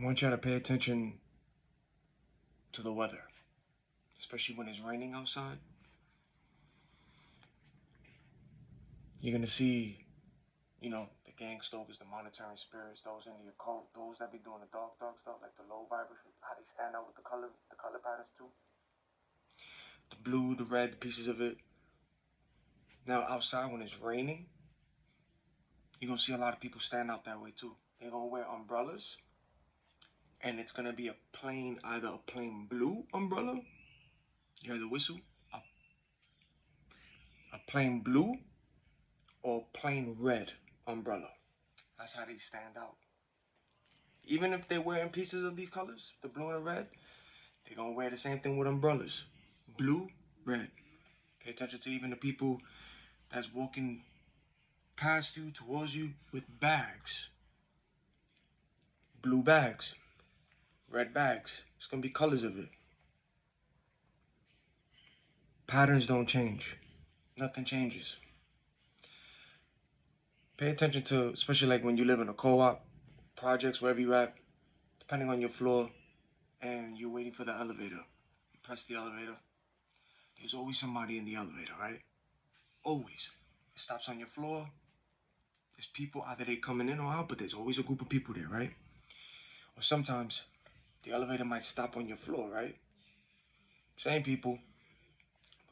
want you to pay attention to the weather, especially when it's raining outside. You're gonna see, the gang stalkers, the monitoring spirits, those in the occult, those that be doing the dark stuff, like the low vibers, how they stand out with the color patterns too. The blue, the red pieces of it. Now outside when it's raining, you're gonna see a lot of people stand out that way too. They're gonna wear umbrellas, and it's gonna be either a plain blue umbrella. You hear the whistle? A plain blue or plain red umbrella. That's how they stand out. Even if they're wearing pieces of these colors, the blue and red, they're gonna wear the same thing with umbrellas. Blue, red. Pay attention to even the people that's walking past you, towards you, with bags. Blue bags, red bags. It's gonna be colors of it. Patterns don't change. Nothing changes. Pay attention to, especially like when you live in a co-op, projects, wherever you're at, depending on your floor, and you're waiting for the elevator. You press the elevator. There's always somebody in the elevator, right? Always. It stops on your floor. There's people, either they coming in or out, but there's always a group of people there, right? Or sometimes the elevator might stop on your floor, right? Same people.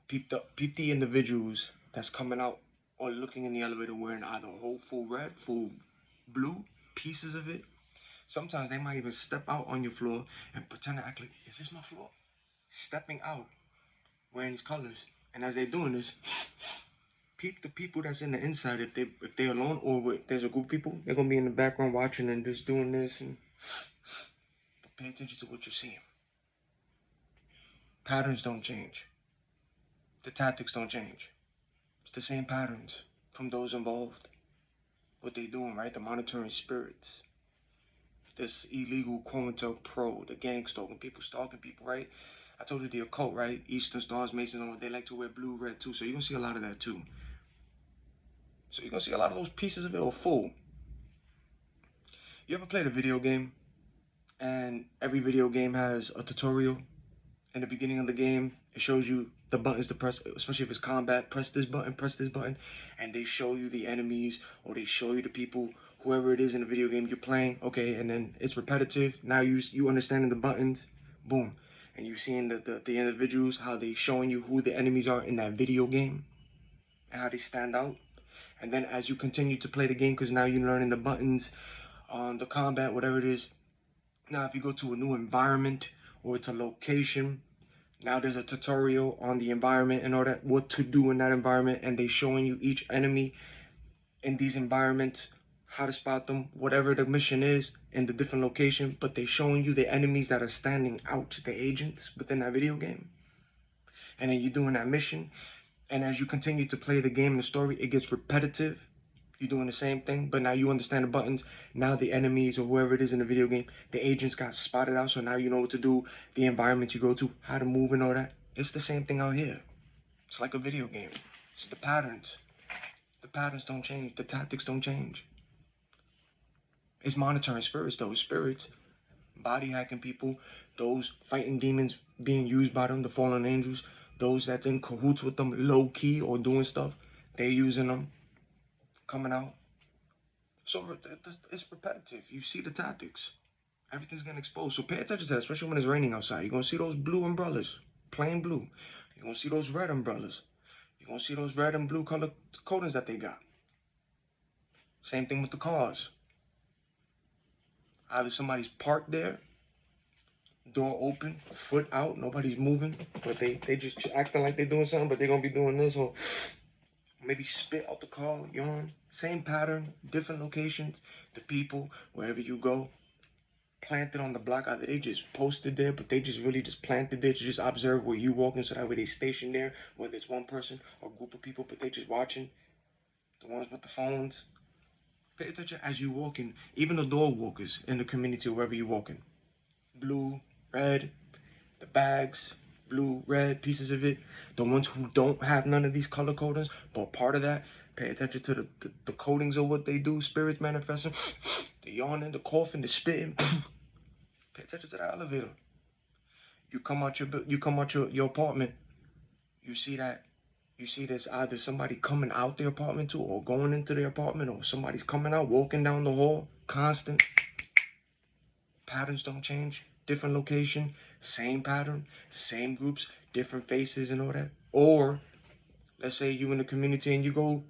Peep the individuals that's coming out or looking in the elevator wearing either a whole full red, full blue, pieces of it. Sometimes they might even step out on your floor and pretend to act like, is this my floor? Stepping out, wearing these colors. And as they're doing this, peep the people that's in the inside. If they're alone or there's a group of people, they're gonna be in the background watching and just doing this. But pay attention to what you're seeing. Patterns don't change. The tactics don't change. It's the same patterns from those involved. What they doing, right? The monitoring spirits. This illegal COINTELPRO, the gang stalking people, right? I told you the occult, right? Eastern Stars, Masons, they like to wear blue, red too. So you're gonna see a lot of that too. So you're gonna see a lot of those pieces of it are full. You ever played a video game and every video game has a tutorial? In the beginning of the game, it shows you the buttons to press, especially if it's combat. Press this button, and they show you the enemies or they show you the people, whoever it is in the video game you're playing. Okay, and then it's repetitive. Now you understanding the buttons, boom, and you seeing the individuals, how they showing you who the enemies are in that video game and how they stand out. And then as you continue to play the game, because now you're learning the buttons on the combat, whatever it is. Now if you go to a new environment or it's a location, now there's a tutorial on the environment and all that, what to do in that environment, and they showing you each enemy in these environments, how to spot them, whatever the mission is in the different location, but they showing you the enemies that are standing out, the agents within that video game. And then you're doing that mission, and as you continue to play the game and the story, it gets repetitive. You're doing the same thing, but now you understand the buttons. Now the enemies or whoever it is in the video game, the agents got spotted out, so now you know what to do, the environment you go to, how to move and all that. It's the same thing out here. It's like a video game. It's the patterns. The patterns don't change. The tactics don't change. It's monitoring spirits, those spirits, body hacking people, those fighting demons being used by them, the fallen angels, those that's in cahoots with them low key or doing stuff, they're using them, coming out. So it's repetitive. You see the tactics. Everything's getting exposed. So pay attention to that, especially when it's raining outside. You're going to see those blue umbrellas, plain blue. You're going to see those red umbrellas. You're going to see those red and blue color coatings that they got. Same thing with the cars. Either somebody's parked there, door open, foot out, nobody's moving, but they just acting like they're doing something, but they're going to be doing this, or maybe spit out the car, yawn. Same pattern, different locations, the people, wherever you go. Planted on the block, either they just posted there, but they just really just planted there to just observe where you walking, so that way they stationed there, whether it's one person or a group of people, but they just watching. The ones with the phones. Pay attention as you walking, even the dog walkers in the community, wherever you walking. Blue, red, the bags, blue, red, pieces of it. The ones who don't have none of these color codings, but part of that, pay attention to the codings of what they do, spirits manifesting, the yawning, the coughing, the spitting. Pay attention to the elevator. You come out your apartment. You see that. You see there's either somebody coming out the apartment too, or going into the apartment, or somebody's coming out, walking down the hall. Constant patterns don't change. Different location, same pattern, same groups, different faces, and all that. Or let's say you in the community and you go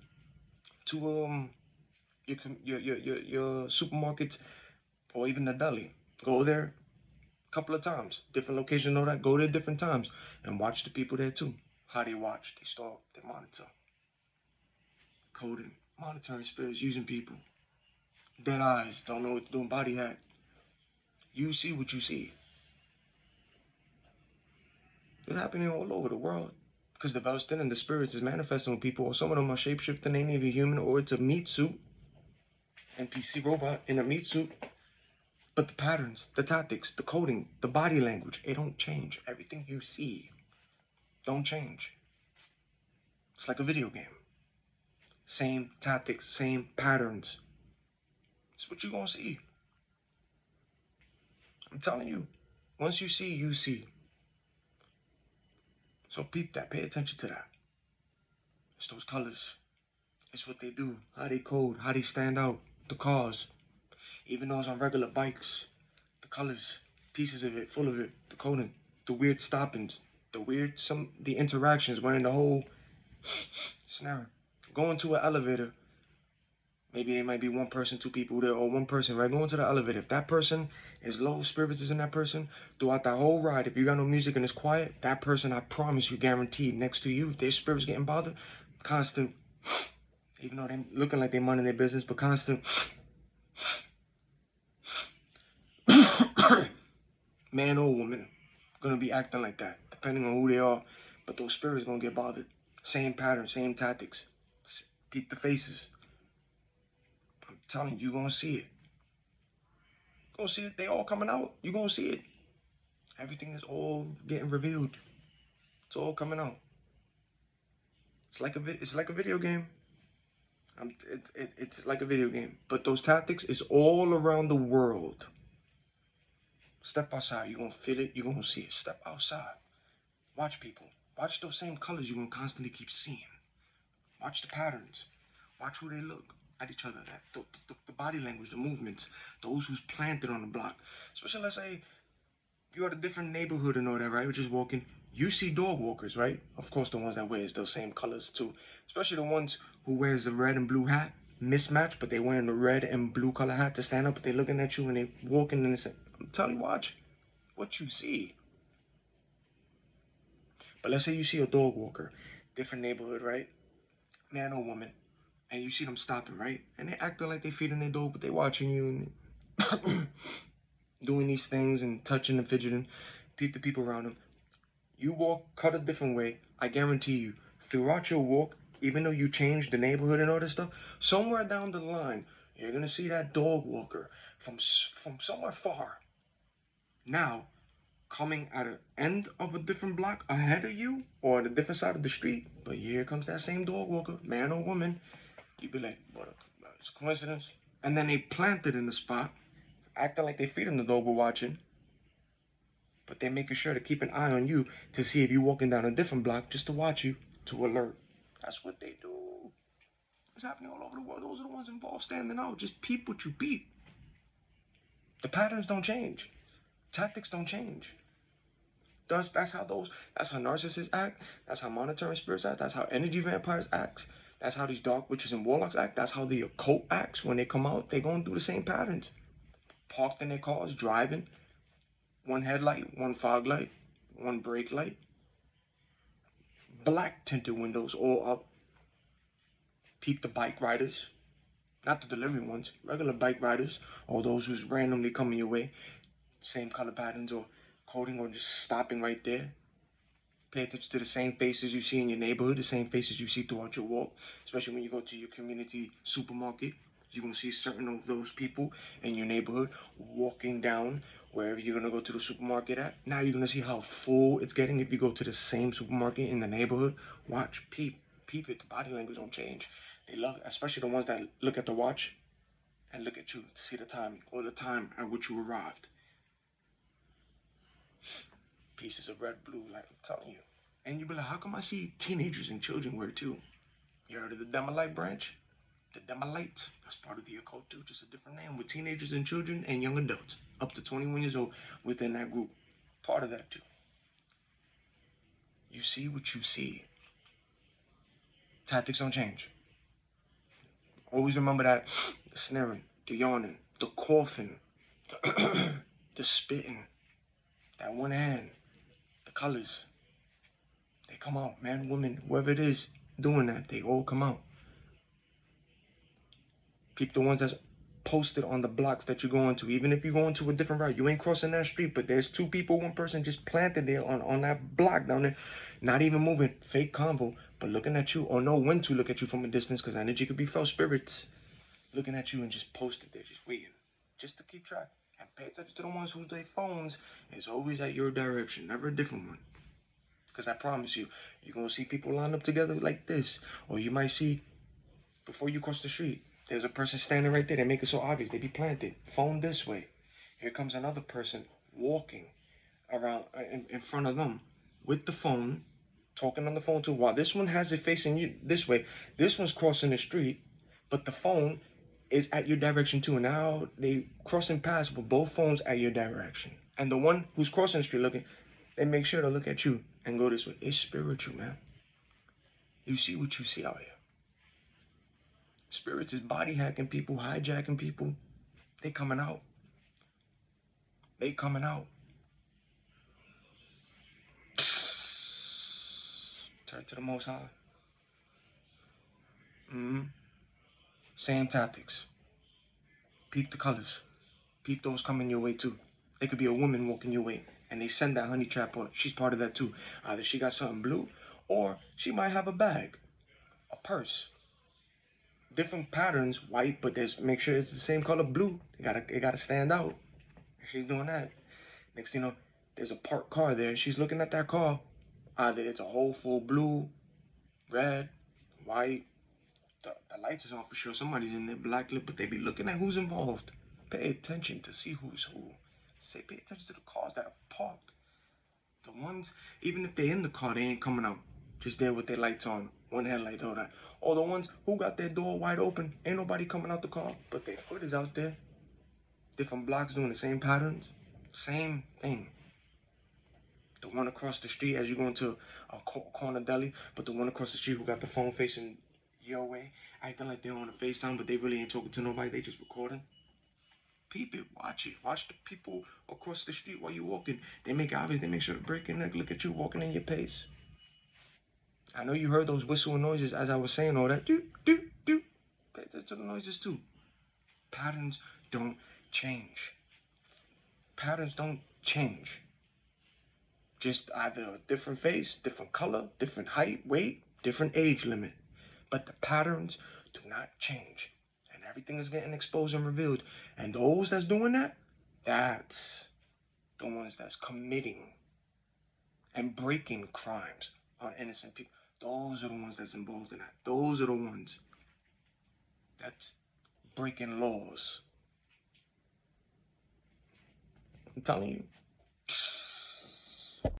to your supermarket or even the deli. Go there a couple of times, different locations, and all that. Go there different times and watch the people there too. How they watch, they stalk, they monitor, coding, monitoring spirits, using people. Dead eyes, don't know what to do. Body hack. You see what you see. It's happening all over the world. Because the Velstin and the spirits is manifesting with people, or some of them are shapeshifting, they ain't even human, or it's a meat suit, NPC robot in a meat suit. But the patterns, the tactics, the coding, the body language, it don't change. Everything you see don't change. It's like a video game. Same tactics, same patterns. It's what you're gonna see. I'm telling you. Once you see, you see. So peep that. Pay attention to that. It's those colors. It's what they do. How they code. How they stand out. The cars. Even those on regular bikes. The colors. Pieces of it. Full of it. The coding. The weird stoppings. The interactions. Wearing the whole scenario. Going to an elevator. Maybe there might be one person, two people there, or one person, right? Going to the elevator. If that person is low, spirits is in that person, throughout that whole ride, if you got no music and it's quiet, that person, I promise you, guaranteed, next to you, if their spirit's getting bothered, constant, even though they looking like they minding their business, but constant, man or woman, gonna be acting like that, depending on who they are. But those spirits gonna get bothered. Same pattern, same tactics. Keep the faces. I'm telling you, you gonna see it. Gonna see it. They all coming out. You gonna see it. Everything is all getting revealed. It's all coming out. It's like a video game. It's like a video game. But those tactics is all around the world. Step outside, you're gonna feel it. You're gonna see it. Step outside. Watch people. Watch those same colors you're gonna constantly keep seeing. Watch the patterns. Watch who they look at each other. The body language, the movements. Those who's planted on the block. Especially, let's say you're at a different neighborhood and all that, right? You're just walking. You see dog walkers, right? Of course, the ones that wears those same colors too. Especially the ones who wears the red and blue hat, mismatch, but they wearing the red and blue color hat to stand up, but they looking at you and they walking and say, I'm telling you, watch what you see. But let's say you see a dog walker, different neighborhood, right? Man or woman, and you see them stopping, right? And they acting like they feeding their dog, but they watching you and doing these things and touching and fidgeting. Peep the people around them. You walk, cut a different way. I guarantee you, throughout your walk, even though you change the neighborhood and all this stuff, somewhere down the line, you're gonna see that dog walker from somewhere far. Now, coming at an end of a different block ahead of you, or on a different side of the street. But here comes that same dog walker, man or woman. You'd be like, what? It's a coincidence. And then they planted in the spot, acting like they feeding the dog, but watching. But they're making sure to keep an eye on you to see if you're walking down a different block just to watch you, to alert. That's what they do. It's happening all over the world. Those are the ones involved standing out. Just peep what you peep. The patterns don't change. Tactics don't change. That's how narcissists act. That's how monitoring spirits act. That's how energy vampires act. That's how these dark witches and warlocks act. That's how the occult acts. When they come out, they're going to do the same patterns. Parked in their cars, driving. One headlight, one fog light, one brake light. Black tinted windows all up. Peep the bike riders. Not the delivery ones. Regular bike riders. Or those who's randomly coming your way. Same color patterns or coding or just stopping right there. Pay attention to the same faces you see in your neighborhood, the same faces you see throughout your walk, especially when you go to your community supermarket. You're going to see certain of those people in your neighborhood walking down wherever you're going to go to the supermarket at. Now you're going to see how full it's getting if you go to the same supermarket in the neighborhood. Watch, peep it. The body language don't change. They love it, especially the ones that look at the watch and look at you to see the time or the time at which you arrived. pieces of red, blue, like I'm telling you. And you be like, how come I see teenagers and children wear it too? You heard of the Demolite branch? The Demolites, that's part of the occult too, just a different name with teenagers and children and young adults up to 21 years old within that group. Part of that too. You see what you see. Tactics don't change. Always remember that the sneering, the yawning, the coughing, the spitting, that one hand, the colors. They come out, man, women, whoever it is doing that, they all come out. Keep the ones that's posted on the blocks that you're going to. Even if you're going to a different route, you ain't crossing that street, but there's two people, one person just planted there on that block down there, not even moving, fake convo, but looking at you, or know when to look at you from a distance, because energy could be felt, spirits looking at you and just posted there, just waiting, just to keep track. And pay attention to the ones whose their phones is always at your direction, never a different one. Because I promise you, you're going to see people line up together like this, or you might see, before you cross the street, there's a person standing right there. They make it so obvious. They be planted. Phone this way. Here comes another person walking around in front of them with the phone, talking on the phone too. While this one has it facing you this way, this one's crossing the street, but the phone is at your direction too. And now they crossing paths with both phones at your direction. And the one who's crossing the street looking, they make sure to look at you and go this way. It's spiritual, man. You see what you see out here. Spirits is body hacking people, hijacking people. They coming out. They coming out. Turn to the Most High. Same tactics. Peep the colors. Peep those coming your way too. They could be a woman walking your way, and they send that honey trap on. She's part of that too. Either she got something blue, or she might have a bag, a purse. Different patterns, white, but there's make sure it's the same color blue. It gotta stand out. She's doing that. Next thing you know, there's a parked car there. She's looking at that car. Either it's a whole full blue, red, white. The lights is on for sure. Somebody's in there black lip, but they be looking at who's involved. Pay attention to see who's who. Say, pay attention to the cars that are parked. The ones, even if they're in the car, they ain't coming out. Just there with their lights on. One headlight, all that. Or the ones who got their door wide open. Ain't nobody coming out the car, but their foot is out there. Different blocks doing the same patterns. Same thing. The one across the street as you go into a corner deli, but the one across the street who got the phone facing your way, acting like they're on a FaceTime, but they really ain't talking to nobody, they just recording. Peep it, watch it. Watch the people across the street while you're walking. They make it obvious, they make sure to break your neck, look at you walking in your pace. I know you heard those whistling noises as I was saying all that. Do, do, do. Pay attention to the noises too. Patterns don't change. Patterns don't change. Just either a different face, different color, different height, weight, different age limit. But the patterns do not change. And everything is getting exposed and revealed. And those that's doing that, that's the ones that's committing and breaking crimes on innocent people. Those are the ones that's involved in that. Those are the ones that's breaking laws. I'm telling you.